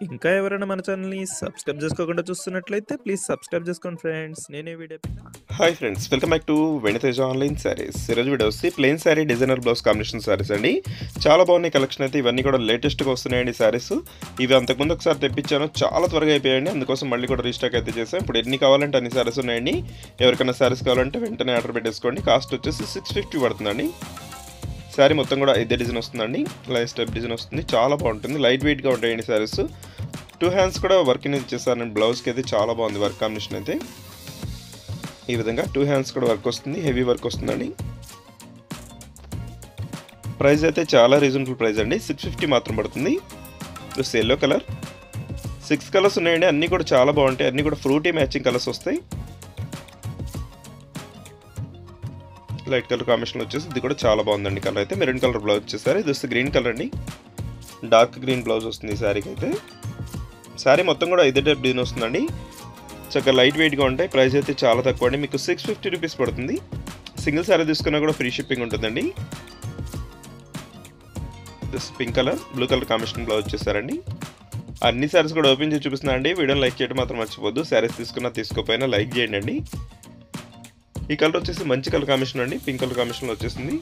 ఇంకా ఎవరైనా మన ఛానల్‌ని సబ్స్క్రైబ్ చేసుకోకుండా చూస్తున్నట్లయితే ప్లీజ్ సబ్స్క్రైబ్ చేసుకోండి ఫ్రెండ్స్. నేనే video hi friends, welcome back to Veniteja online saris. ఈరోజు వీడియో వచ్చి plain sari designer blouse combination saris అండి. చాలా బాగున్నాయి కలెక్షన్ అయితే. ఇవన్నీ కూడా లేటెస్ట్గా వస్తున్నాయండి శారీస్. ఇవి అంతకుముందు ఒకసారి తెప్పించాను, చాలా త్వరగా అయిపోయాయండి. అందుకోసం మళ్ళీ కూడా రీస్టాక్ అయితే చేసాం. ఇప్పుడు ఎన్ని కావాలంటే అన్ని శారీస్ ఉన్నాయండి. ఎవరికైనా శారీస్ కావాలంటే వెంటనే ఆర్డర్ పెట్టేసుకోండి. కాస్ట్ వచ్చేసి 650 పడుతుందండి. శారీ మొత్తం కూడా ఇదే డిజైన్ వస్తుందండి. లైన్ స్టెప్ డిజైన్ వస్తుంది, చాలా బాగుంటుంది. లైట్ వెయిట్గా ఉంటాయండి శారీస్. 2 హ్యాండ్స్ కూడా వర్క్ అనేది ఇచ్చేసారండి. బ్లౌజ్కి అయితే చాలా బాగుంది వర్క్ కాంబినేషన్ అయితే. ఈ విధంగా 2 హ్యాండ్స్ కూడా వర్క్ వస్తుంది, హెవీ వర్క్ వస్తుందండి. ప్రైస్ అయితే చాలా రీజనబుల్ ప్రైస్ అండి, 650 మాత్రం పడుతుంది. ప్లస్ ఎల్లో కలర్, 6 కలర్స్ ఉన్నాయండి. అన్నీ కూడా చాలా బాగుంటాయి. అన్నీ కూడా ఫ్రూటీ మ్యాచింగ్ కలర్స్ వస్తాయి. లైట్ కలర్ కాంబినేషన్ వచ్చేసి ఇది కూడా చాలా బాగుందండి. కలర్ అయితే మెరూన్ కలర్ బ్లౌజ్ వచ్చేసారు. ఇది వస్తే గ్రీన్ కలర్ అండి, డార్క్ గ్రీన్ బ్లౌజ్ వస్తుంది ఈ శారీకి అయితే. శారీ మొత్తం కూడా ఇదే టైప్ డిజైన్ వస్తుందండి. చక్కగా లైట్ వెయిట్గా ఉంటాయి. ప్రైస్ అయితే చాలా తక్కువ అండి, మీకు 650 రూపీస్ పడుతుంది. సింగిల్ శారీ తీసుకున్నా కూడా ఫ్రీ షిప్పింగ్ ఉంటుందండి. Pink colour, blue colour combination blouse వచ్చేసారండి. అన్ని శారీస్ కూడా ఓపెన్ చేసి చూపిస్తున్నా అండి. వీడియోని లైక్ చేయడం మాత్రం మర్చిపోద్దు. శారీస్ తీసుకున్నా తీసుకోపోయినా లైక్ చేయండి అండి. ఈ కలర్ వచ్చేసి మంచి కలర్ కాంబినేషన్ అండి, పింక్ కలర్ కాంబినేషన్లో వచ్చేసింది.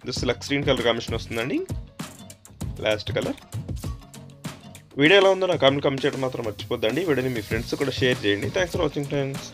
జస్ట్ లక్స్ గ్రీన్ కలర్ కాంబినేషన్ వస్తుందండి. Last colour. వీడియో ఎలా ఉందో నా కామెంట్ చేయడం మాత్రం మర్చిపోద్దండి. వీడియోని మీ ఫ్రెండ్స్ కూడా షేర్ చేయండి. Thanks for watching friends.